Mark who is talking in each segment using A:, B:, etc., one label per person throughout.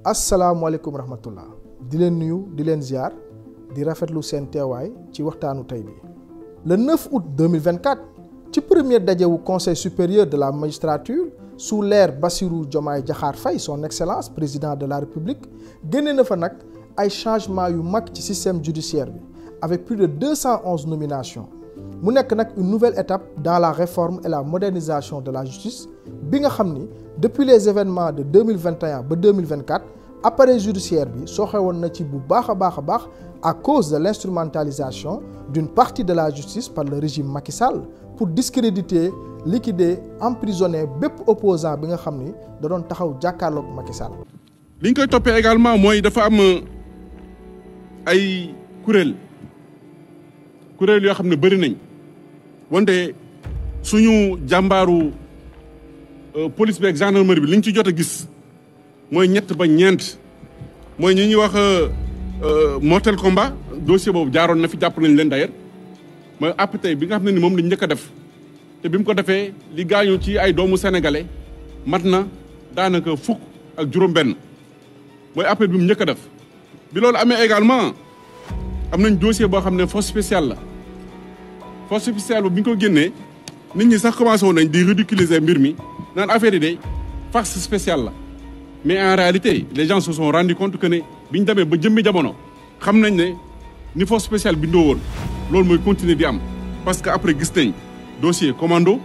A: asalaamaaleykum rahmatullah di leen nuyu di leen ziar di rafetlu seen teewaay ci waxtaanu tey bi le 9 août 2024 ci premier dajewu conseil supérieur de la magistrature sous l'ère Bassirou Diomaye Diakhar Faye son excellence président de la république génne na fa nag ay changements yu mag ci système judiciaire bi avec plus de 211 nominations mu nekk nag une nouvelle étape dans la réforme et la modernisation de la justice bi nga xam ni depuis les événements de 2021 ba 2024 appareil judiciaire bi sooxe woon na ci bu baax a baax à cause de l'instrumentalisation d'une partie de la justice par le régime Macky Sall pour discréditer, liquider, emprisonner bépp opposant bi nga xam ni da doon taxaw jàkkaarloog Macky Sall.
B: li ñu koy toppee également mooy dafa am ay kuréel yoo xam ne bëri nañ wante suñu jàmbaaru police bi ak gendarmerie bi li ñu ci jot a gis mooy ñett ba ñeent mooy ñi ñuy wax mortel combat dossier boobu jaaroon na fi jàpp nañ leen d'ailleurs mooy àpp tey bi nga xam ne ni moom lañ njëkk a def te bi mu ko defee li gaañu ci ay doomu sénégalais mat na daanaka fukk ak juróom-benn mooy appel bi mu njëkk a def. bi loolu amee également am nañ dossier boo xam ne force spéciale la force spéciale bu bi ñu ko génnee nit ñi sax commencé woon nañ di ridiculiser mbir mi naan affaire yi de force spéciale la mais en réalité les gens se sont rendu compte que ne bi ñu demee ba jëmmi jamono xam nañ ne ni force spéciale bindoo woon loolu mooy continuer di am parce que après gis nañ dossier commando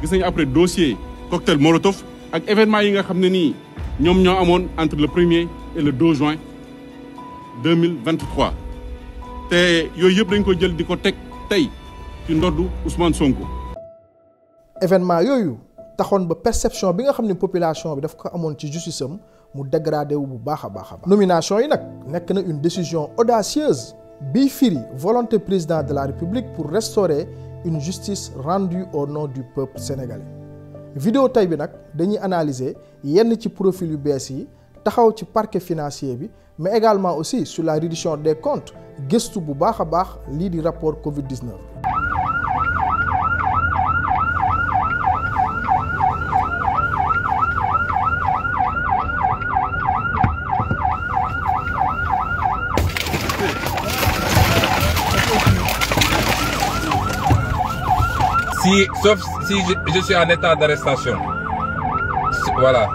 B: gis nañ après dossier cocktail molotov ak événement yi nga xam ne nii ñoom ñoo amoon entre le 1er et le 2 juin 2023 te yooyu yëpp dañ ko jël di ko teg tey ci ndoddu Ousmane Sonko.
A: événement yooyu taxoon ba perception bi nga xam ne population bi daf ko amoon ci justice am mu dégradé wu bu baax a baax. nomination yi nag nekk na une décision audacieuse bii firi volonté président de la république pour restaurer une justice rendue au nom du peuple sénégalais. vidéo tey bi nag dañuy analyser yenn ci profil yu bees yi taxaw ci parquet financier bi mais également aussi sur la reddition des comptes gëstu bu baax a baax lii di rapport Covid-19.
C: Sauf si je suis en état d'arrestation. Voilà.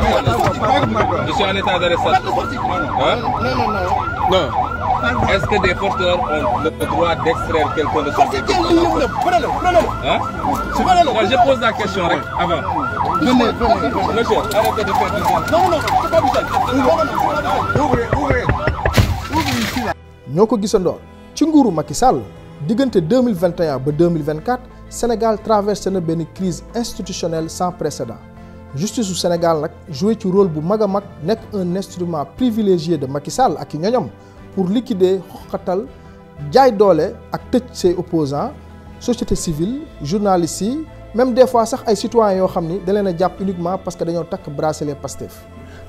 C: Je suis en état d'arrestation. Non. Est-ce que des forces de l'ordre ont le droit d'extraire quelqu'un de son véhicule? Non, je pose la question avant. Venez. Monsieur, arrêtez de faire du bruit. Non, c'est pas bizarre. Ouvrez.
A: ñoo ko gisandoor ci nguuru Macky Sall diggante 2021 ba 2024 Sénégal traversé na benn crise institutionnelle sans précédent justice su Sénégal nag joué ci rôle bu mag a mag nekk un instrument privilégié de Macky Sall ak i ñoñam pour liquider xoqatal jaay doole ak tëj ses opposants société civile journalistes yi même des fois sax ay citoyens yoo xam ni da leen a jàpp uniquement parce que dañoo takk bracelet Pastef.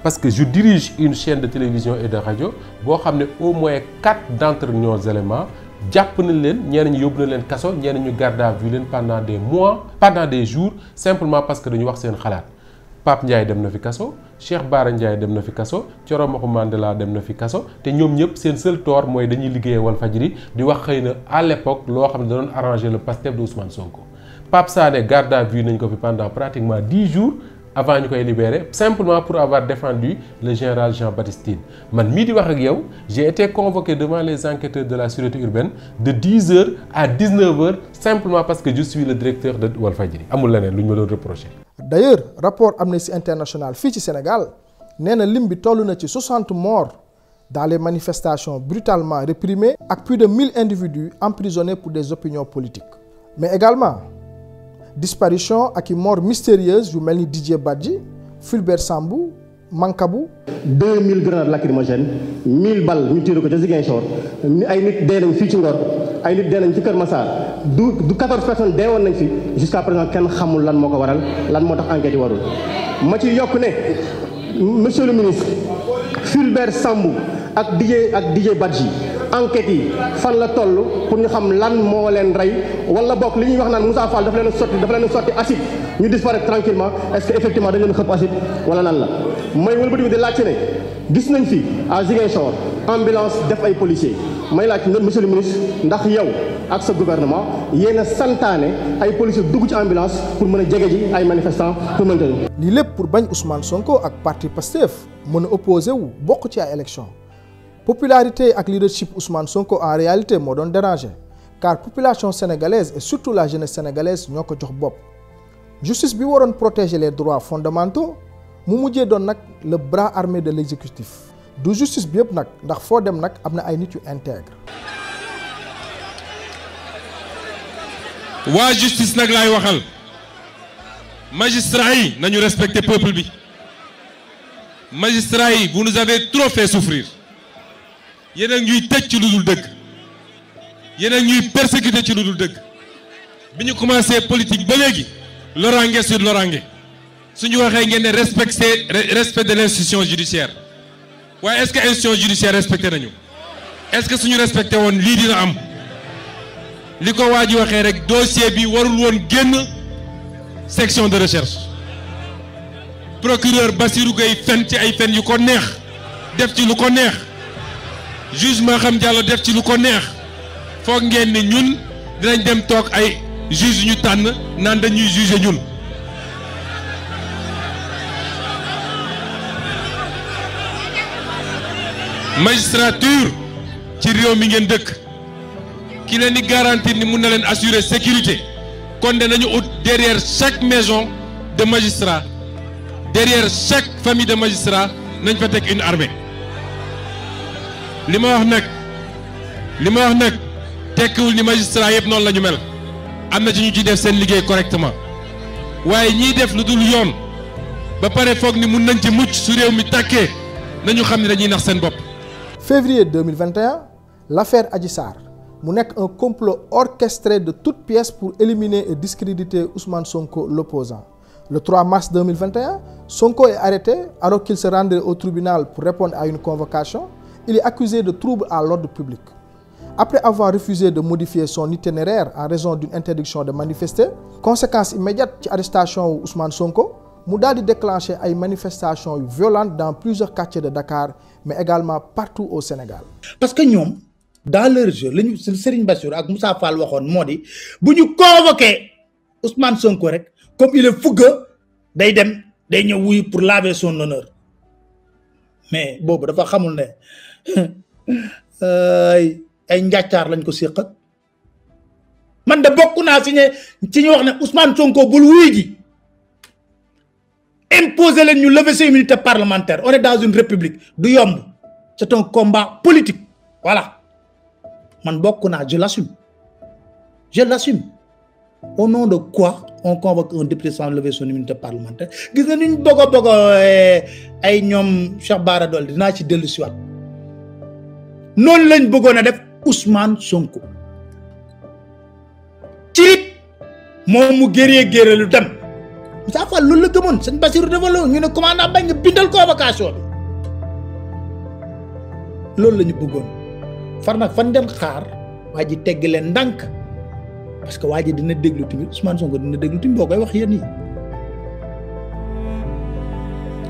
D: Parce que je dirige une chaîne de télévision et de radio boo xam ne au moins 4 d'entre nos éléments jàpp nañ leen ñenn ñi yóbbu na leen kaso ñenn ñu garde à vue leen pendant des mois pendant des jours simplement parce que dañu wax seen xalaat Pape Ndiaye dem na fi kaso Cheikh Bara Ndiaye dem na fi kaso Thioro Maxu Mandela dem na fi kaso te ñoom ñëpp seen seul tort mooy dañuy liggéeyee Walfadjri di wax xëy na à l'époque loo xam ne da doon arranger le Pastef de Ousmane Sonko Pape Sané garde à vue nañ ko fi pendant pratiquement 10 jours avant ñu koy libérer simplement pour avoir défendu le général Jean-Baptiste Tine man mii di wax ak yow j'ai été convoqué devant les enquêteurs de la sûreté urbaine de 10h à 19h simplement parce que je suis le directeur de Walfadjri amul leneen lu ñu ma doon reprocher.
A: D'ailleurs rapport Amnesty International fii ci Sénégal nee na lim bi toll na ci 60 morts dans les manifestations brutalement réprimées ak plus de 1000 individus emprisonnés pour des opinions politiques mais également disparition ak i mort mystérieuse yu mel ni Didier Badji Fulbert Sambou Mankabou.
E: 2000 grenades lacrymogènes 1000 balles ñu tiré ko ca Ziguinchor ay nit dee nañ fii ci Ngor ay nit dee nañ ci Kër Massar du 14 personnes dee woon nañ fi jusqu'à présent kenn xamul lan moo ko waral lan moo tax enquête yi warul. ma ci yokk ne monsieur le ministre Fulbert Sambou ak DJ Badji enquête yi fan la toll pour ñu xam lan moo leen rey wala bokk li ñuy wax naan Moussa Fall dafa leen sotti acide ñu disparaître tranquillement est-ce que effectivement dañ leen xëpp acide wala nan la. may wëlbati di laajte ne gis nañ fi à Ziguinchor ambulance def ay policiers may laaj monsieur le ministre ndax yow ak sa gouvernement yéen a santaane ay policiers dugg ci ambulance pour mën a jege ji ay manifestants pour mën a.
A: lii lépp pour bañ Ousmane Sonko ak parti Pastef mën a opposé wu bokk ci ay élections popularité ak leadership Ousmane Sonko en réalité moo doon dérangé car population sénégalaise et surtout la jeunesse sénégalaise ñoo ko jox bopp. justice bi waroon protéger les droits fondamentaux mu mujjee doon nag le bras armé de l'exécutif du justice bi yëpp nag ndax foo dem nag am na ay nit yu intègre.
F: waa justice nag laay waxal magistrats yi nañu respecter peuple bi magistrats yi vous nous avez trop fait souffrir yéen a ñuy tëj ci lu dul dëgg yéen a ñuy persécuter ci lu dul dëgg bi ñu commencé politique ba léegi loraange sur loraange suñu waxee ngeen ne respect de l'institution judiciaire waaye est-ce que institution judiciaire respecté nañu est-ce que suñu respecté woon lii dina am li ko waa ji waxee rek dossier bi warul woon génn section de recherche procureur Bassirou Gueye fen ci ay fen yu ko neex def ci lu ko neex juge Maham Diallo def ci lu ko neex foog ngeen ni ñun dinañ dem toog ay juge ñu tànn naan dañuy juger ñun magistrature ci réew mi ngeen dëkk ki leen di garantir ni mun na leen assurer sécurité kon danañu ut derrière chaque maison de magistrat derrière chaque famille de magistrat nañ fa teg une armée li ma wax nag tekkiwul ni magistrat yëpp noonu la ñu mel am na ci ñu ci def seen liggéey correctement waaye ñiy def lu dul yoon ba pare foog ni mun nañ ci mucc su réew mi tàkkee nañu xam ne dañuy nax seen bopp.
A: Février 2021 l'affaire Adji Sarr mu nekk un complot orchestré de toutes pièces pour éliminer et discréditer Ousmane Sonko l'opposant. Le 3 mars 2021 Sonko est arrêté alors qu'il se rendait au tribunal pour répondre à une convocation. Il est accusé de trouble à l'ordre public. Après avoir refusé de modifier son itinéraire en raison d'une interdiction de manifester, conséquence immédiate ci arrestation wu Ousmane Sonko mu daal di déclencher ay manifestations yu violentes dans plusieurs quartiers de Dakar mais également partout au Sénégal.
G: Parce que ñoom dans leur jeu lañu Serigne Bassirou ak Moussa Fall waxoon moo di bu ñu convoqué Ousmane Sonko rek comme il est fougueux day ñëw wuyu pour laver son honneur mais boobu dafa xamul ne ay njàccaar lañ ko séq man de bokk naa ci ñu wax ne Ousmane Sonko bul wuy ji imposer leen ñu lever ses immunités parlementaires on est dans une république du yomb c'est un combat politique voilà man bokk naa je l'assume au nom de quoi on convoque un député sans lever son immunité parlementaire gis nga ni ñu bëgg ay ñoom Cheikh Bara Dolly dinaa ci dellu siwaat noonu lañ bëggoon a def Ousmane Sonko ci moom mu géree lu dem Moussa Fall loolu la gëmoon sëñ Bassirou dafa la ñu ne commandant bañ nga bindal convocation bi loolu la ñu bëggoon far nag fan dem xaar waa ji tegg leen ndànk parce que waa ji dina déglu tamit Ousmane Sonko dina déglu tamit boo koy wax yéen yi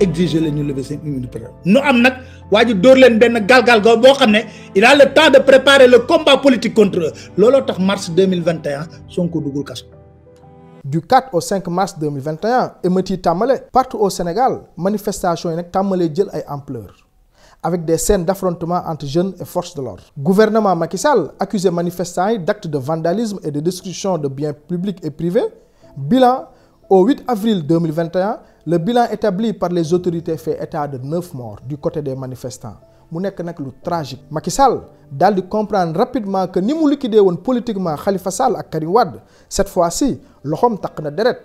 G: exiger leen ñu lever seen immunité nu am nag waa ji dóor leen benn galgal go boo xam ne il a le temps de préparer le combat politique contre eux looloo tax mars 2021 Sonko duggul kaso.
A: Du 4 au 5 mars 2021 émeutes yi tàmbale partout au Sénégal manifestations yi nag tàmbalee jël ay ampleur avec des scènes d'affrontement entre jeunes et forces de l'ordre. Gouvernement Macky Sall accusé manifestants yi d'actes de vandalisme et de destruction de biens publics et privés. Bilan au 8 avril 2021 le bilan établi par les autorités fait état de 9 morts du côté des manifestants mu nekk nag lu tragique. Macky Sall daal di comprendre rapidement que ni mu liquidé woon politiquement Khalifa Sall ak Karim Wade cette fois-ci loxoom taq na deret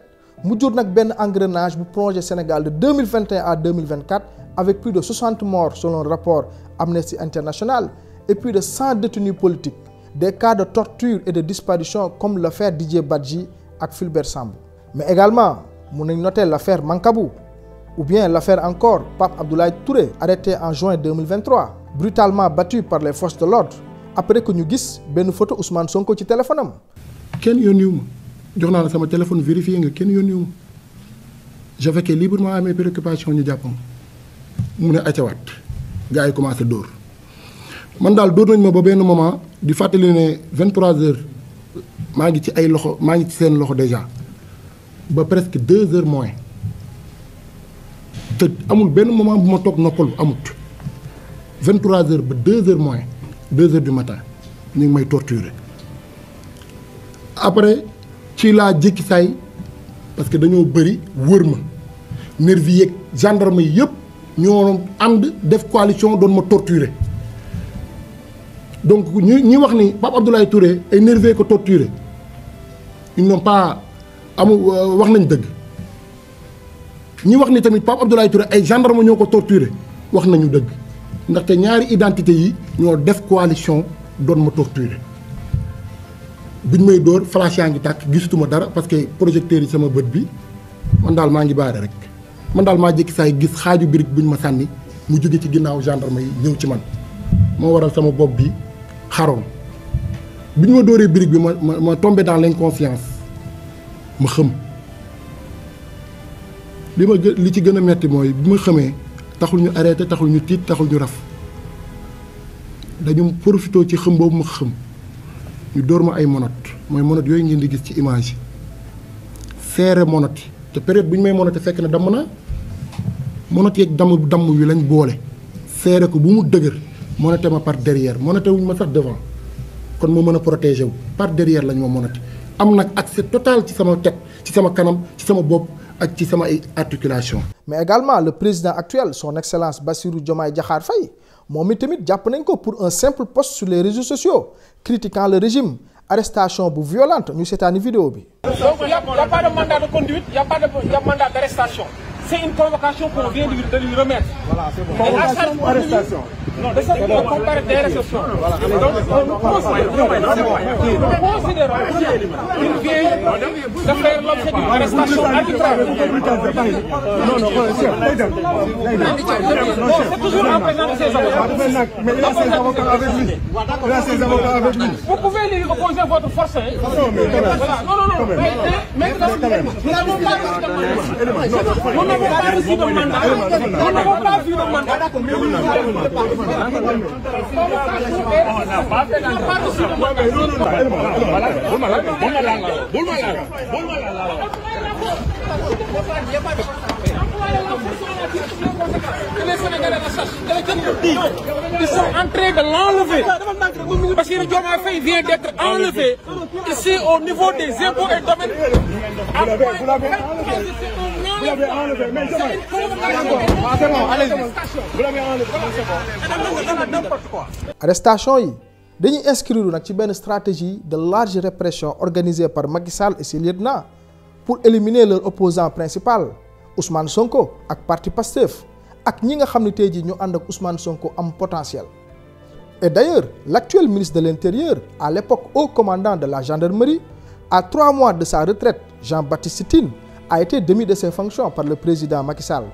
A: mu jur nag benn engrenage bu plongé Sénégal de 2021 à 2024 avec plus de 60 morts selon le rapport Amnesty International et plus de 100 détenus politiques, des cas de torture et de disparition comme l'affaire Didier Badji ak Fulbert Sambou. Mais également, mun nañ noter l'affaire Mankabou ou bien l'affaire encore Pape Abdoulaye Touré, arrêté en juin 2023, brutalement battu par les forces de l'ordre après que ñu gis benn photo Ousmane Sonko ci téléphone am.
H: kenn yónniwu ma jox naa la sama téléphone vérifié nga kenn yónniwu ma j'avais que librement à mes préoccupations ñu jàpp ma mu ne accawaat gars yi commencé dóor man daal dóor nañ ma ba benn moment di fàttali ne 23h maa ngi ci ay loxo maa ngi ci seen loxo déjà ba presque 2h moins te amul benn moment bu ma toog noppalu amut 23h ba 2h moins 2h du matin ñu ngi may torturer après ci laa jékki saay parce que dañoo bëri wër ma nervi yeeg gendarme yi yëpp ñoo ànd def coalition doon ma torturer donc ñi wax ni Pape Abdoulaye Touré ay nervi ko torturer ils n'ont pas wax nañ dëgg ñi wax ni tamit Pape Abdoulaye Touré ay gendarme ñoo ko torturer wax nañu dëgg ndaxte ñaari identité yi ñoo def coalition doon ma torturer biñ may dóor flash yaa ngi tàkk gisatuma dara parce que projecteur yi sama bët bi man daal maa ngi baare rek man daal maa jékki saay gis xaaju birig buñ ma sànni mu jóge ci ginnaaw gendarme yi ñëw ci man moo waral sama bopp bi xaroon bi ñu ma dóoree birig bi ma tombé dans l'inconscience ma xëm li ci gën a metti mooy bi ma xamee taxul ñu arrêté taxul ñu tiit taxul ñu raf dañu profité ci xëm boobu ma xëm ñu dóor ma ay monote mooy monote yooyu ngeen di gis ci image yi seere monote yi te période bu ñu may monote fekk na damm na monote yeeg damm wi lañ boole seere ko bu mu dëgër monote ma par derrière monote wuñ ma sax devant kon ma mën a protéger wu par derrière lañ ma monote am nag accès total ci sama tête ci sama kanam ci sama bopp ak ci sama ay articulation.
A: Mais également le président actuel son excellence Bassirou Diomaye Diakhar Faye moom mi tamit jàpp nañ ko pour un simple post sur les réseaux sociaux critiquant le régime arrestation bu violente ñu seetaani vidéo bi.
I: Donc il y a pas de mandat de conduite, il y a pas de mandat d'arrestation. C'est une convocation qu'on vient de lui remettre. Voilà, c'est bon. Convocation ou arrestation? Non, de ça qu'on compare des réceptions. Voilà. Donc nous considérons qu'il vient de faire l'objet d'une arrestation arbitraire. Non, c'est toujours en présence de ses avocats. Mais il a ses avocats avec lui. Il a ses avocats avec lui. Vous pouvez lui opposer votre force. Non, mais nous n'avons pas reçu de mandat. Nous n'avons pas vu de mandat. Les Sénégalais le sachent. Ils sont en train de l'enlever. Bassirou Diomaye Faye vient d'être enlevé ici au niveau des impôts et domaines. Vous l'avez enlevé. Mais c'est bon, allez-y. Vous l'avez enlevé. N'importe quoi.
A: Arrestation yi dañuy inscrire nag ci benn stratégie de large répression organisée par Macky Sall et ses lieutenants pour éliminer leur opposant principal Ousmane Sonko ak parti Pastef ak ñi nga xam ne tey jii ñu ànd ak Ousmane Sonko am potentiel. Et d'ailleurs l'actuel ministre de l'Intérieur à l'époque haut commandant de la gendarmerie à 3 mois de sa retraite Jean-Baptiste Tine a été démis de ses fonctions par le président Macky Sall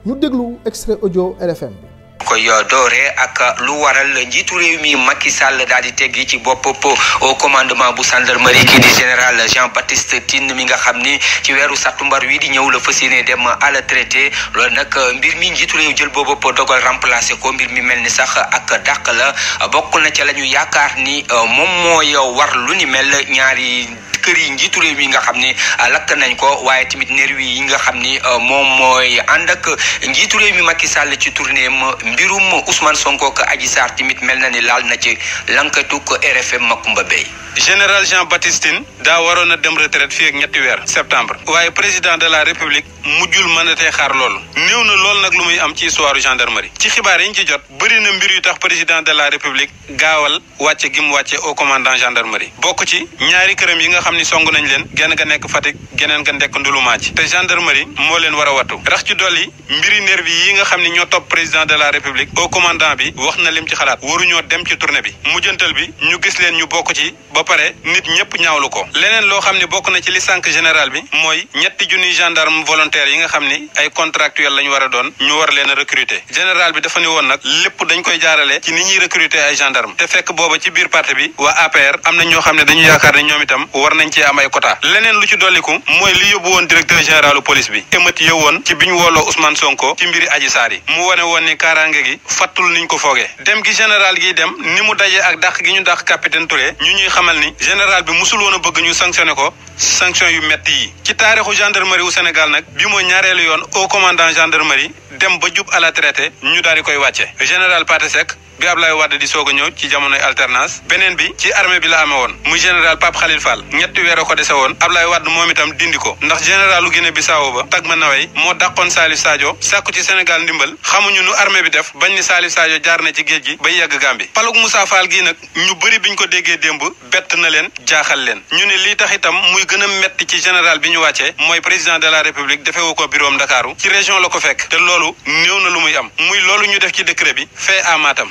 A: ñu déglu extrait audio RFM bi.
J: koy dooree ak lu waral njiitu réew mi Macky Sall daal di teggi ci bopp au commandement bu gendarmerie kii di général Jean-Baptiste Tine mi nga xam ni ci weeru sattumbar wi di ñëw la fas yéene dem à la traité loolu nag mbir mi njiitu réew jël boobu dogal remplacer ko mbir mi mel ni sax ak dàq la bokk na ca la ñu yaakaar ni moom mooy war lu ni mel ñaari kër yi njiitu réew mi nga xam ni lakk nañ ko waaye tamit nervi yi nga xam ni moom mooy ànd ak njiitu réew mi Macky Sall ci tournée mbirum Ousmane Sonko ak Adji Sarr tamit mel na ni laal na ci lankatuk RFM Makumba Bey.
K: général Jean-Baptiste Tine daa waroon a dem retraite fii ak ñetti weer septembre waaye président de la république mujjul mën a tee xaar loolu néew na lool nag lu muy am ci histoire gendarmerie ci xibaar yi ñu ci jot bëri na mbir yu tax président de la république gaawal wàcce gi mu wàcce au commandant gendarmerie bokk ci ñaari këram yi nga xam ni song nañ leen genn ga nekk Fatick geneen ga nekk Ndouloumadji te gendarmerie moo leen war a wattu rax ci dolli mbiri nervi yi nga xam ni ñoo topp président de la république au commandant bi wax na lim ci xalaat waruñoo dem ci tournée bi mujjantal bi ñu gis leen ñu bokk ci ba pare nit ñëpp ñaawlu ko leneen loo xam ne bokk na ci li sànq général bi mooy ñetti junniy gendarme volontaire yi nga xam ni ay contractuel lañu war a doon ñu war leen a recruter général bi dafa ni woon nag lépp dañ koy jaarale ci ni ñuy recruter ay gendarme te fekk booba ci biir parti bi waa APR am na ñoo xam ne dañu yaakaar ne ñoom itam war nañ cee am ay quota leneen lu ci dolliku mooy li yóbbu woon directeur généralu police bi émeute yi woon ci biñ wooloo Ousmane Sonko ci mbiri Adji Sarr yi mu wane woon ni kaaraange gi fattul niñ ko foogee dem gi général gi dem ni mu dajee ak dàq gi ñu dàq capitaine Touré ñu ñuy xamal ni général bi musul woon a bëgg ñu sanctionné ko sanction yu metti yi ci taarixu gendarmerie wu Sénégal nag bi mooy ñaareelu yoon au commandant gendarmerie dem ba jub à la traité ñu daal di koy wàcce général Pathé Seck bi Ablaye Wade di soog a ñëw ci jamonoy alternance beneen bi ci armée bi la amee woon muy général Pape Khalil Fall ñetti weer a ko dese woon Ablaye Wade moom itam dindi ko ndax généralu Guinée Bissau ba Tagma Nawey moo dàqoon Salif Sadio sàkku ci Sénégal ndimbal xamuñu nu armée bi def bañ ni Salif Sadio jaar na ci géej gi bay yegg Gambie palug Moussa Fall gii nag ñu bëri biñ ko déggee démb bett na leen jaaxal leen ñu ne lii tax itam muy gën a metti ci général bi ñu wàccee mooy président de la république defewu ko bureau Ndakaaru ci région la ko fekk te loolu néew na lu muy am muy loolu ñu def ci décret bi fait à Matam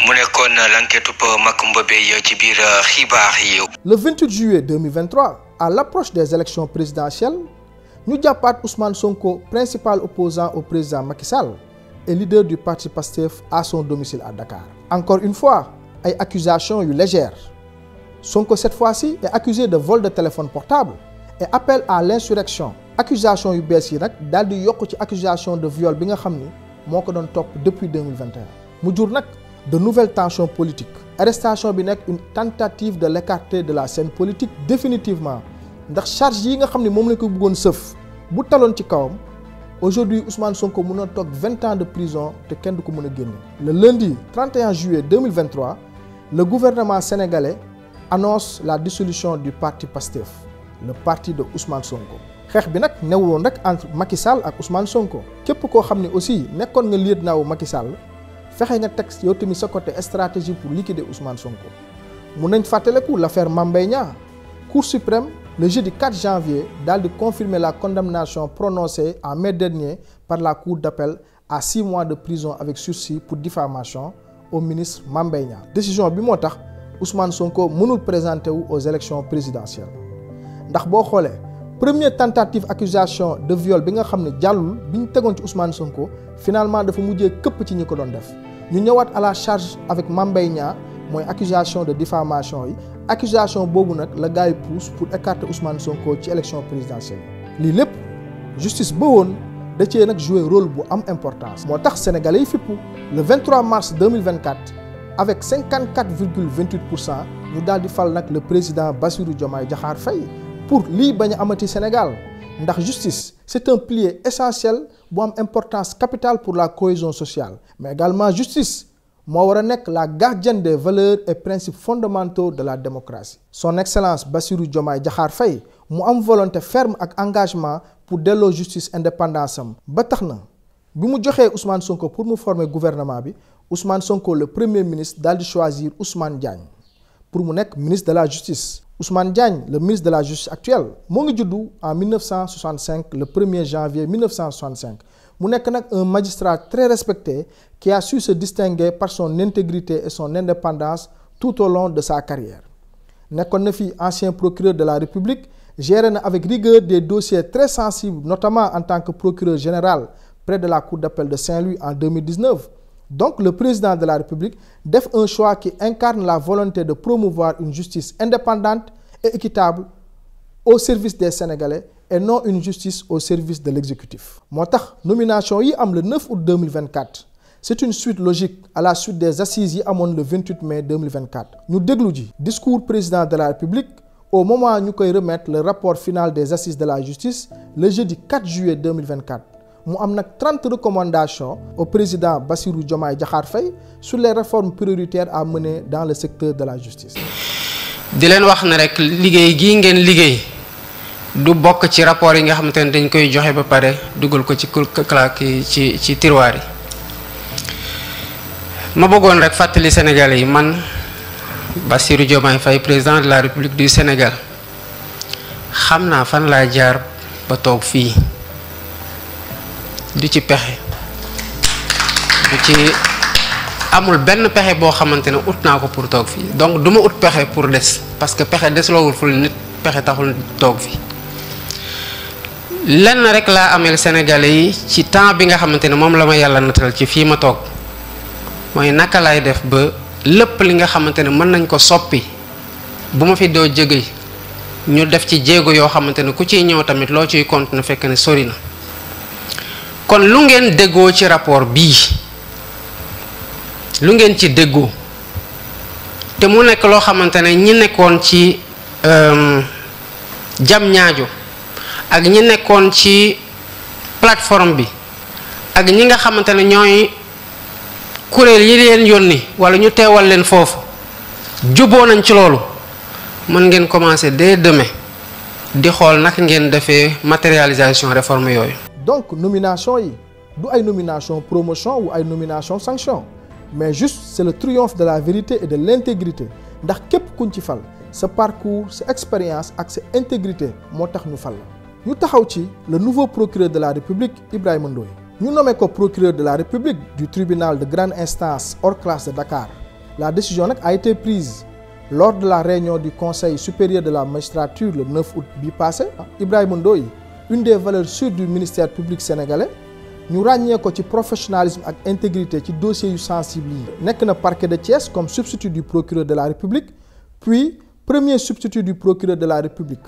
J: mu nekkoon l'enquête pour Macoumba Beye ci biir xibaar yi.
A: Le 28 juillet 2023 à l'approche des élections présidentielles ñu jàppaat Ousmane Sonko principal opposant au président Macky Sall et leader du parti Pastef à son domicile à Dakar. Encore une fois ay accusations yu légères Sonko cette fois-ci est accusé de vol de téléphone portable et appel à l'insurrection. Accusation yu bees yi nag daal di yokk ci accusation de viol bi nga xam ni moo ko doon topp depuis 2021 mu jur nag de nouvelles tensions politiques. Arrestation bi nekk une tentative de l'écarter de la scène politique définitivement ndax charge yi nga xam ne moom lañ ko bëggoon sëf bu taloon ci kawam aujourd'hui Ousmane Sonko mën na toog 20 ans de prison te kenn du ko mën a génne. Le lundi 31 juillet 2023 le gouvernement sénégalais annonce la dissolution du parti Pastef le parti de Ousmane Sonko. xeex bi nag newuloon rek entre Macky Sall ak Ousmane Sonko képp koo xam ne aussi nekkoon nga lieutenant wu Macky Sall. fexe nga teg yow tamit sa côté stratégie pour liquider Ousmane Sonko mun nañ fàttaleku l'affaire Mame Mbaye Niang Cour suprême le jeudi 4 janvier daal di confirmer la condamnation prononcée en mai dernier par la cour d'appel à 6 mois de prison avec sursis pour diffamation au ministre Mame Mbaye Niang décision bi moo tax Ousmane Sonko mënul présenter wu aux élections présidentielles ndax boo xoolee première tentative accusation de viol bi nga xam ne jàllul bi ñu tegoon ci Ousmane Sonko finalement dafa mujjee këpp ci ñi ko doon def ñu ñëwaat à la charge avec Mame Mbaye Niang mooy accusation de diffamation yi accusation boobu nag la gars yi pousse pour écarter Ousmane Sonko ci élection présidentielle lii lépp justice ba woon da cee nag jouer rôle bu am importance moo tax sénégalais yi fippu le 23 mars 2024 avec 54,28% ñu daal di fal nag le président Bassirou Diomaye Diakhar Faye pour lii bañ a amati Sénégal ndax justice c'est un pilier essentiel bu am importance capitale pour la cohésion sociale mais également justice moo war a nekk la gardienne des valeurs et principes fondamentaux de la démocratie. Son Excellence Bassirou Diomaye Diakhar Faye mu am volonté ferme ak engagement pour delloo justice indépendance am ba tax na bi mu joxee Ousmane Sonko pour mu former gouvernement bi Ousmane Sonko le premier ministre daal di choisir Ousmane Diagne pour mu nekk ministre de la justice. Ousmane Diagne le ministre de la justice actuel moo ngi juddu en 1965 le 1er janvier 1965 mu nekk nag un magistrat très respecté qui a su se distinguer par son intégrité et son indépendance tout au long de sa carrière nekkoon na fi ancien procureur de la République géré na avec rigueur des dossiers très sensibles notamment en tant que procureur général près de la cour d'appel de Saint-Louis en 2019. Donc le président de la République def un choix qui incarne la volonté de promouvoir une justice indépendante et équitable au service des Sénégalais et non une justice au service de l'exécutif. moo tax nomination yi am le 9 août 2024 c'est une suite logique à la suite des assises yi amoon le 28 mai 2024 ñu déglu ji discours président de la République au moment ñu koy remettre le rapport final des assises de la justice le jeudi 4 juillet 2024 mu am nag 30 recommandations au président Bassirou Diomaye Diakhar Faye sur les réformes prioritaires à mener dans le secteur de la justice.
L: di leen wax ne rek liggéey gii ngeen liggéey du bokk ci rapport yi nga xamante ne dañ koy joxe ba pare dugal ko ci ci tiroir yi ma bëggoon rek fàttali Sénégalais yi man Bassirou Diomaye Faye président de la République du Sénégal xam naa fan laa jaar ba toog fii du ci pexe du ci amul benn pexe boo xamante ne ut naa ko pour toog fii donc du ma ut pexe pour des parce que pexe desloowul ful nit pexe taxul toog fii lenn rek laa ameel Sénégalais yi ci temps bi nga xamante ne moom la ma yàlla natal ci fii ma toog mooy naka laay def ba lépp li nga xamante ne mën nañ ko soppi bu ma fi doo jege ñu def ci jéego yoo xamante ne ku ciy ñëw tamit loo ciy continuer fekk ne sori na kon lu ngeen déggoo ci rapport bii lu ngeen ci déggoo te mu nekk loo xamante ne ñi nekkoon ci jam ñaajo ak ñi nekkoon ci plateforme bi ak ñi nga xamante ne ñooy kuréel yi leen yónni wala ñu teewal leen foofu juboo nañ ci loolu mën ngeen commencer dès demain di xool naka ngeen defee matérialisation réforme yooyu.
A: donc nomination yi du ay nomination promotion ou ay nomination sanction mais juste c'est le triomphe de la vérité et de l'intégrité ndax képp kuñ ci fal sa parcours sa expérience ak sa intégrité moo tax ñu fal la ñu taxaw ci le nouveau procureur de la République Ibrahima Ndoye ñu nommé ko procureur de la République du tribunal de grande instance hors classe de Dakar. La décision a été prise lors de la réunion du Conseil supérieur de la magistrature le 9 août bi passé. Ibrahima Ndoye, une des valeurs sûres du ministère public sénégalais, ñu ràññee ko ci professionnalisme ak intégrité ci dossiers yu sensibles yi. Nekk na parquet de Thiès comme substitut du procureur de la République, puis premier substitut du procureur de la République.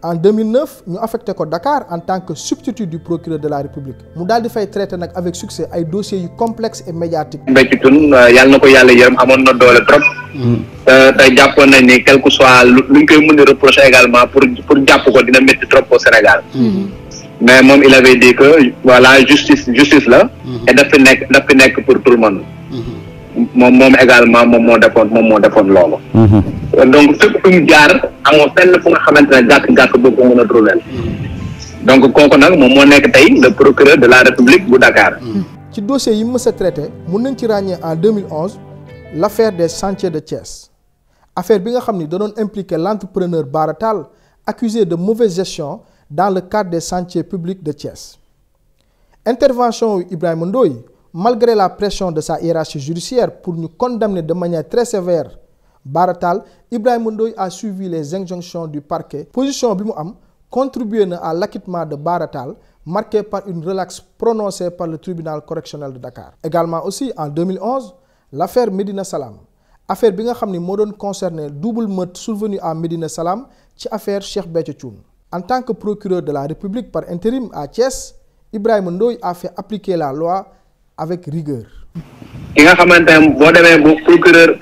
A: En 2009 ñu affecté ko Dakar en tant que substitut du procureur de la République mu daal di fay traité nag avec succès ay dossiers yu complexes et médiatiques.
M: Mbécc Tune yàlla na ko yàlla yërëm amoon na doole trop. tey jàppoon nañ ni quel que soit luñ koy mën a reprocher également pour jàpp ko dina métti trop au Sénégal. mais moom il avait dit que voilà justice la. et daf fi nekk pour tout le monde. moom également moom moo defoon loolu. donc fépp fu mu jaar amoo fenn fu nga xamante ne gàkk boo ko mën a trouver. donc kooku nag moom moo nekk tey le procureur de la République bu Dakar.
A: ci dossier yi mës a traité mun nañ ci ràññee en 2011 l'affaire des chantiers de Thiès affaire bi nga xam ni da doon impliquer l'entrepreneur Bara Tall accusé de mauvaise gestion dans le cadre des chantiers publics de Thiès. Intervention Ibrahima Ndoye malgré la pression de sa hiérarchie judiciaire pour nous condamner de manière très sévère Bara Tall, Ibrahima Ndoye a suivi les injonctions du parquet. Position bi mu am contribué à l'acquittement de Bara Tall, marqué par une relaxe prononcée par le tribunal correctionnel de Dakar. Également aussi en 2011, l'affaire Médina Salam. Affaire bi nga xamni mo doon concerner double meurtre survenu à Médina Salam ci affaire Cheikh Béthio Thioune. En tant que procureur de la République par intérim à Thiès, Ibrahima Ndoye a fait appliquer la loi avec rigueur.
M: ki nga xamante ne boo demee bu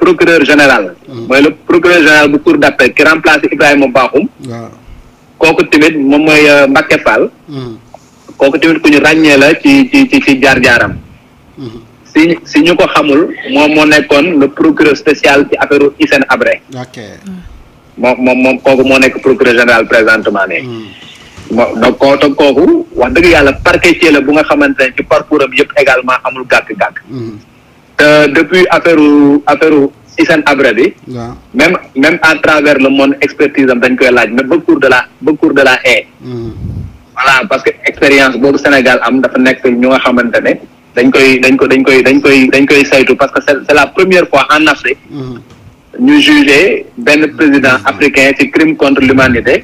M: procureur général. mooy le procureur général bu cour d'appel qui remplace Ibrahima Bakhoum. kooku tamit moom mooy Mbacké Fall. kooku tamit ku ñu ràññee la ci jaar-jaaram. si ñu ko xamul moom moo nekkoon le procureur spécial ci affaire Hissène Habré. moom kooku moo nekk procureur général présentement ne. donc kooku wax dëgg yàlla parquetier la bu nga xamante ne ci parcours am yëpp également amul gàkk-gàkk. te depuis affaire Hissène Habré bi. même à travers le monde expertise am dañ koy laaj mais ba cour de la haie. voilà parce que expérience boobu Sénégal am dafa nekk ñu nga xamante ne dañ koy saytu parce que c'est la première fois en Afrique. ñu jugé benn président africain ci crime contre l'humanité.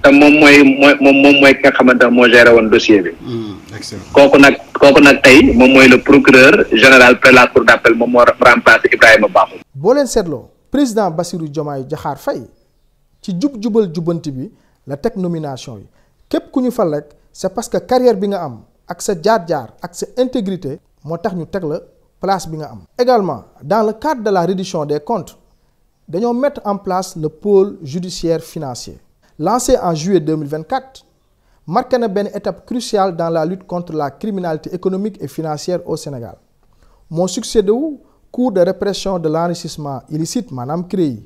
M: te moom mooy ki nga xamante ne moo géré woon dossier bi. kooku nag tey moom mooy le procureur général près la cour d'appel moom moo remplacé Ibrahima Bakhoum.
A: boo leen seetloo président Bassirou Diomaye Diakhar Faye ci jubal jubanti bi la teg nomination yi képp ku ñu fal rek c'est parce que carrière bi nga am ak sa jaar-jaar ak sa intégrité moo tax ñu teg la place bi nga am. également dans le cadre de la reddition des comptes dañoo mettre en place le pôle judiciaire financier. Lancé en juillet 2024, marque une étape cruciale dans la lutte contre la criminalité économique et financière au Sénégal. Mon succès de cours de répression de l'enrichissement illicite, Madame CREI,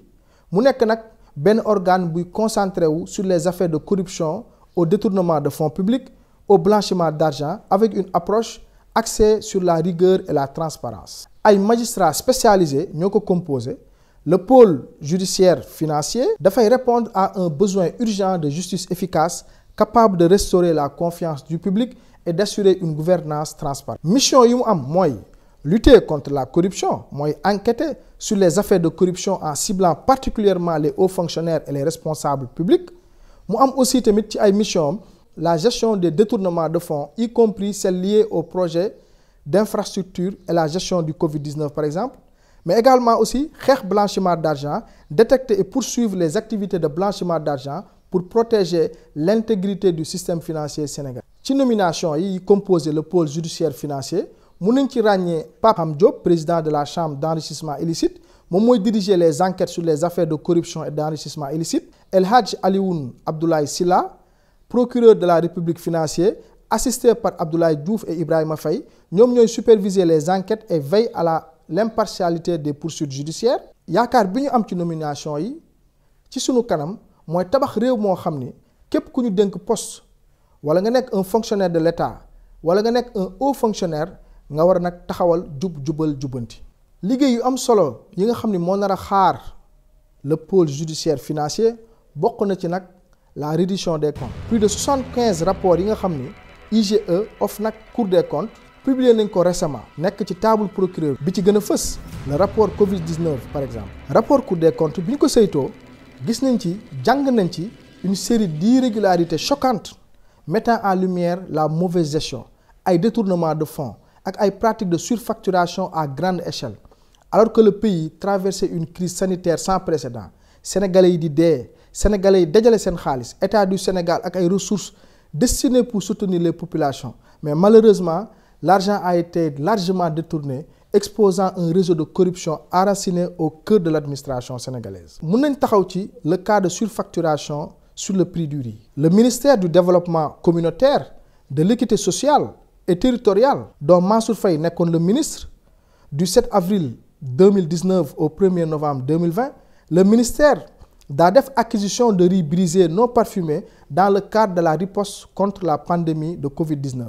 A: mu nekk nak ben organe buy concentré sur les affaires de corruption, au détournement de fonds publics, au blanchiment d'argent, avec une approche axée sur la rigueur et la transparence. Ay magistrats spécialisés ñoo ko composé. Le pôle judiciaire financier dafay répondre à un besoin urgent de justice efficace capable de restaurer la confiance du public et d'assurer une gouvernance transparente. Mission yi mu am mooy lutter contre la corruption, mooy enquêter sur les affaires de corruption en ciblant particulièrement les hauts fonctionnaires et les responsables publics. Mu am aussi tamit ci ay mission la gestion des détournements de fonds, y compris celles liées aux projets d'infrastructure et la gestion du Covid-19 par exemple, mais également aussi xeex blanchiment d'argent, détecter et poursuivre les activités de blanchiment d'argent pour protéger l'intégrité du système financier sénégalais. Ci nomination yi composé le pôle judiciaire financier mun nañ ci ràññee Pape Ham Diop, président de la chambre d'enrichissement illicite, moom mooy diriger les enquêtes sur les affaires de corruption et d'enrichissement illicite. El Hadj Alioune Abdoulaye Sylla, procureur de la République financier, assisté par Abdoulaye Diouf et Ibrahima Faye, ñoom ñooy superviser les enquêtes et veillent à l'impartialité des poursuites judiciaires. Yaakaar bi ñu am ci nomination yi ci sunu kanam mooy tabax réew moo xam ni képp ku ñu dénk poste wala nga nekk un fonctionnaire de l'État wala nga nekk un haut fonctionnaire nga war a nag taxawal jubal jubanti. Liggéey yu am solo yi nga xam ni moo nar a xaar le pôle judiciaire financier bokk na ci nag la reddition des comptes. Plus de 75 rapports yi nga xam ni IGE, OFNAC, Cour des comptes publié nañ ko récemment nekk ci table procureur bi ci gën a fës le rapport Covid-19 par exemple. Rapport Cour des comptes bi ñu ko saytoo gis nañ ci jàng nañ ci une série d'irrégularités choquantes mettant en lumière la mauvaise gestion, ay détournement de fonds ak ay pratiques de surfacturation à grande échelle. Alors que le pays traversait une crise sanitaire sans précédent, sénégalais yi di dee, sénégalais yi dajale seen xaalis, état du Sénégal ak ay ressources destinées pour soutenir les populations, mais malheureusement l'argent a été largement détourné, exposant un réseau de corruption enraciné au cœur de l'administration sénégalaise. Mun nañ taxaw ci le cas de surfacturation sur le prix du riz. Le ministère du développement communautaire, de l'équité sociale et territoriale, dont Mansour Faye nekkoon le ministre, du 7 avril 2019 au 1er novembre 2020, le ministère daa def acquisition de riz brisé non parfumé dans le cadre de la riposte contre la pandémie de Covid-19.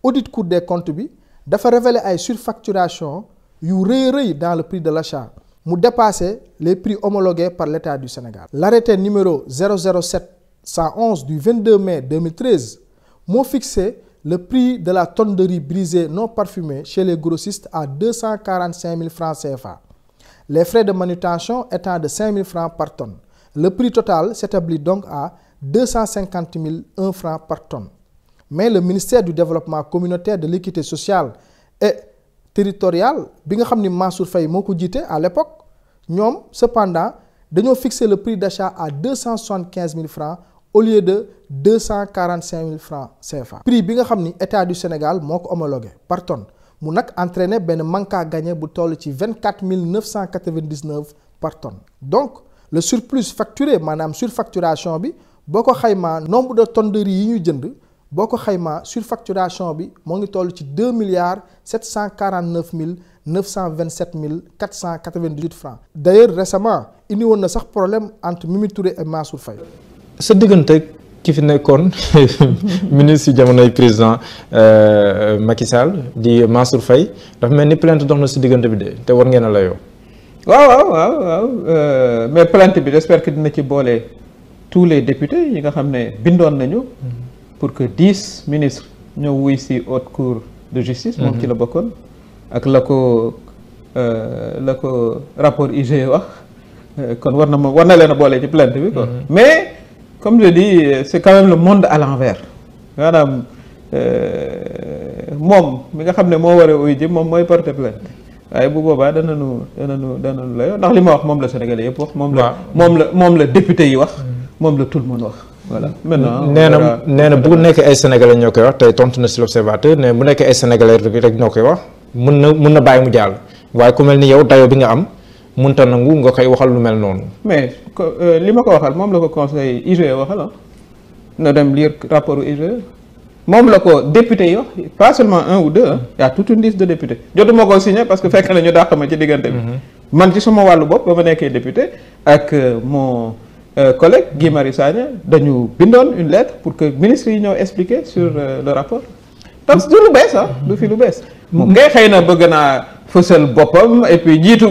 A: Audit Cour des comptes bi dafa révéler ay surfacturation yu rëy dans le prix de l'achat mu dépasser les prix homologués par l'État du Sénégal. L'arrêté numéro 007-111 du 22 mai 2013 moo fixé le prix de la tonne de riz brisé non parfumé chez les grossistes à 245 000 francs CFA. Les frais de manutention étant de 5 000 francs par tonne. Le prix total s'établit donc à 250 001 francs par tonne. Mais le ministère du développement communautaire, de l'équité sociale et territoriale bi nga xam ni Mansour Faye moo ko jiite à l'époque ñoom cependant dañoo fixer le prix d'achat à 275 000 francs au lieu de 245 000 francs CFA. Prix bi nga xam ni état du Sénégal moo ko homologué par tonne mu nag entraîné benn manque à gagner bu toll ci 24 999 par tonne. Donc le surplus facturé maanaam surfacturation bi boo ko xaymaa nombre de tonnes de riz yi ñu jënd boo ko xaymaa surfacturation bi moo ngi toll ci 2 749 927 498 francs. D'ailleurs récemment indi woon na sax problème entre Mimi Touré et Mansour Faye.
N: sa diggante ki fi nekkoon ministre yi jamonoy président Macky Sall di Mansour Faye dafa mel ni plainte dox na si diggante bi de te war ngeen a layoo. waaw mais plainte bi j'espère que dina ci boole tous les députés yi nga xam ne bindoon nañu. pour que 10 ministres ñëw wuy si haute cour de justice. moom ci la bokkoon ak la ko rapport IGE wax kon war na leen a boole ci plainte bi quoi. mais comme je dis c'est quand même le monde à l'envers maanaam moom mi nga xam ne moo war a uy ji moom mooy porter plainte waaye bu boobaa danañu layoo ndax li ma wax moom la Sénégalais yëpp wax. moom la député yi wax. moom la tout le monde wax. voilà maintenant nee na bu nekkee ay sénégalais ñoo koy wax tey tontu na si l'observateur ne bu nekkee ay sénégalais rek ñoo koy wax mun na bàyyi mu jàll waaye ku mel ni yow dayoo bi nga am munta nangu nga koy waxal lu mel noonu. mais li ma ko waxal moom la ko conseil IGE waxal na dem lire rapport IGE moom la ko député yi wax pas seulement un ou deux y a toute une liste de députés jotuma ko signé parce que fekk na ñu dàq ma ci diggante bi. man ci sama wàllu bopp ba ma nekkee député ak mon collègue Guy Marius Sagna dañu bindoon une lettre pour que ministre yi ñëw expliquer sur le rapport donc du lu bees du fi lu bees ngay xëy na bëgg naa fësal boppam et puis jiitu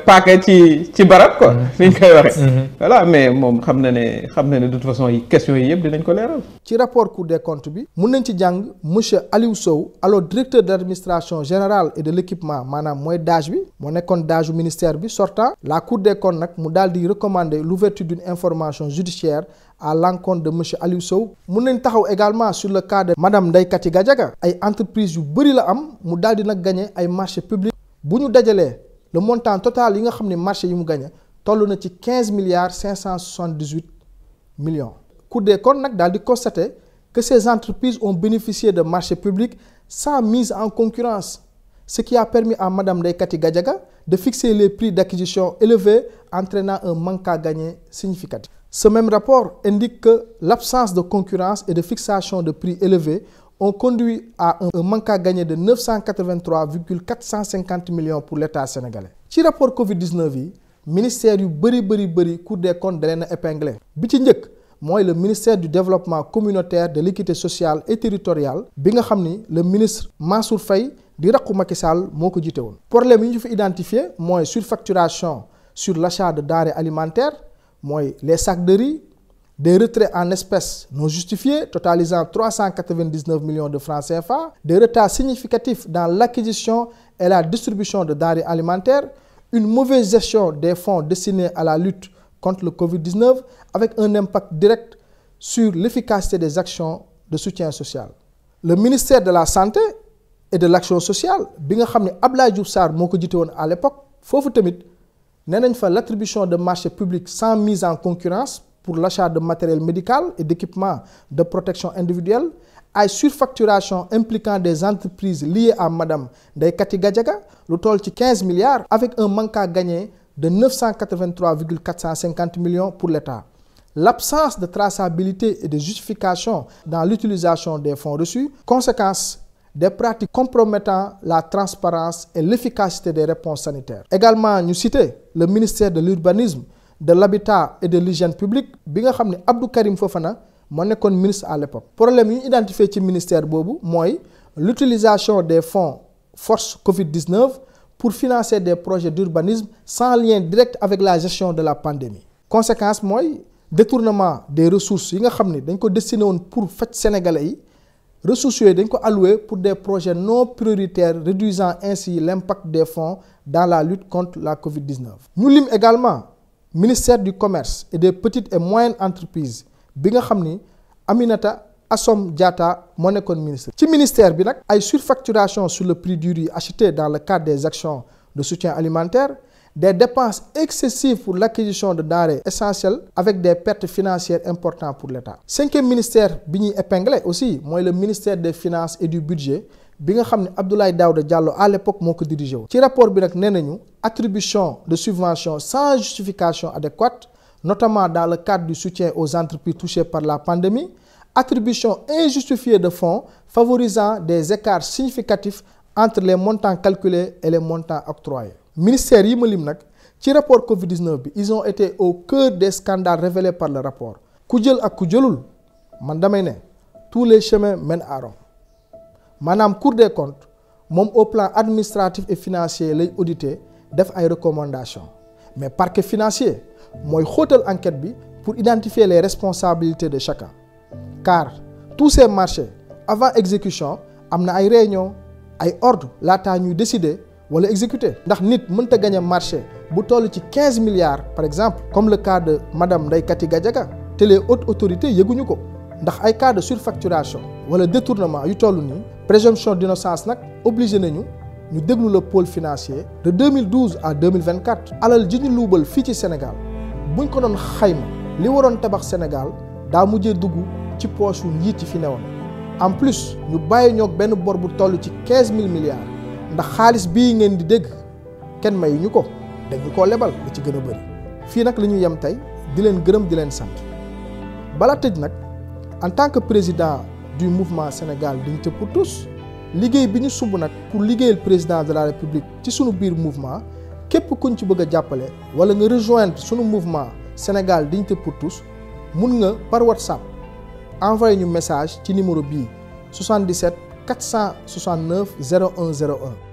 N: paaka ci barab quoi. ni ñu koy waxee. voilà mais moom xam na ne de toute façon questions yi yëpp dinañ ko leeral.
A: ci rapport Cour des comptes bi mun nañ ci jàng monsieur Aliou Sow alors directeur de l'administration générale et de l'équipement maanaam mooy DAGE bi moo nekkoon DAGE ministère bi sortant la Cour des comptes nag mu daal di recommander l'ouverture d'une information judiciaire à l'encontre de monsieur Aliou Sow. mun nañ taxaw également sur le cas de madame Ndeye Kati Gadiaga ay entreprises yu bëri la am mu daal di nag gagné ay marchés publics bu ñu dajalee le montant total yi nga xam ne marché yi mu gagné toll na ci 15 milliards 578 millions. Cour des comptes nag daal di constater que ces entreprises ont bénéficié de marchés publics sans mise en concurrence, ce qui a permis à madame Ndeye Kati Gadiaga de fixer les prix d'acquisition élevés entraînant un manque à gagner significatif. Ce même rapport indique que l'absence de concurrence et de fixation de prix élevés ont conduit à un manque à gagner de 983,450 millions pour l'État sénégalais. ci rapport Covid-19 yi ministère yu bëri Cour des comptes da leen a épinglé bi ci njëkk mooy le ministère du développement communautaire de l'équité sociale et territoriale bi nga xam ni le ministre Mansour Faye di raqu Macky Sall moo ko jiite woon. problème yi ñu fi identifié mooy surfacturation sur l'achat de denrées alimentaires mooy les sacs de riz, des retraits en espèces non justifiés totalisant 399 millions de francs CFA, des retards significatifs dans l'acquisition et la distribution de denrées alimentaires, une mauvaise gestion des fonds destinés à la lutte contre le Covid-19 avec un impact direct sur l'efficacité des actions de soutien social. Le ministère de la Santé et de l'Action sociale bi nga xam ne Abdoulaye Diouf Sarr moo ko jiite woon à l'époque foofu tamit nee nañ fa l'attribution de marchés publics sans mise en concurrence pour l'achat de matériel médical et d'équipements de protection individuelle, ay surfacturation impliquant des entreprises liées à madame Ndeye Kati Gadiaga lu toll ci 15 milliards avec un manque à gagner de 983,450 millions pour l'État. L'absence de traçabilité et de justification dans l'utilisation des fonds reçus, conséquence des pratiques compromettant la transparence et l'efficacité des réponses sanitaires. Également, ñu citer le ministère de l'Urbanisme, de l'Habitat et de l'Hygiène publique bi nga xam ne Abdou Karim Fofana moo nekkoon ministre à l'époque. problème yi ñu identifié ci ministère boobu mooy l'utilisation des fonds force Covid-19 pour financer des projets d'urbanisme sans lien direct avec la gestion de la pandémie. Conséquence mooy détournement des ressources yi nga xam ne dañ ko destiné woon pour faj sénégalais yi ressources yooyu dañ ko alloué pour des projets non prioritaires réduisant ainsi l'impact des fonds dans la lutte contre la Covid-19. ñu lim également ministère du commerce et des petites et moyennes entreprises bi nga xam ni Aminata Assome Diatta moo nekkoon ministre. ci ministère bi nag ay surfacturation sur le prix du riz acheté dans le cadre des actions de soutien alimentaire, des dépenses excessives pour l'acquisition de denrées essentielles avec des pertes financières importantes pour l'État. Cinquième ministère bi ñuy épinglé aussi mooy le ministère des finances et du budget bi nga xam ne Abdoulaye Daouda Diallo à l'époque moo ko dirigé woon. ci rapport bi nag nee nañu attribution de subventions sans justification adéquate, notamment dans le cadre du soutien aux entreprises touchées par la pandémie, attribution injustifiée de fonds favorisant des écarts significatifs entre les montants calculés et les montants octroyés. Ministère yi ma lim nag ci rapport Covid-19 bi ils ont été au cœur des scandales révélés par le rapport. ku jël ak ku jëlul man damay ne tous les chemins mènent à Rome. maanaam Cour des comptes moom au plan administratif et financier lay auditer def ay recommandations mais parquet financier mooy xóotal enquête bi pour identifier les responsabilités de chacun car tous ces marchés avant exécution am na ay réunions ay ordres laataa ñuy décider wala exécuter. ndax nit mënta gagner marché bu toll ci 15 milliards par exemple comme le cas de madame Ndeye Kati Gadiaga te les hautes autorités yëguñu ko ndax ay cas de surfacturation wala détournement yu toll nii présomption d'innocence nag obligé nañu ñu déglu le pôle financier de 2012 à 2024 alal ji ñu luubal fii ci Sénégal buñ ko doon xayma li waroon tabax Sénégal daa mujjee dugg ci poche yu njiit yi fi newoon en plus ñu bàyyi ñoog benn bor bu toll ci 15 000 milliards ndax xaalis bii ngeen di dégg kenn mayuñu ko dañu koo lebal da ci gën a bëri. fii nag la ñu yem tey di leen gërëm di leen sant bala tëj nag en tant que président du mouvement Sénégal Dignité pour tous liggéey bi ñu sumb nag pour liggéeyal président de la République ci sunu biir mouvement képp kuñ ci bëgg a jàppale wala nga rejoindre sunu mouvement Sénégal Dignité pour tous mun nga par WhatsApp envoyé ñu message ci numéro bii 77 469 0101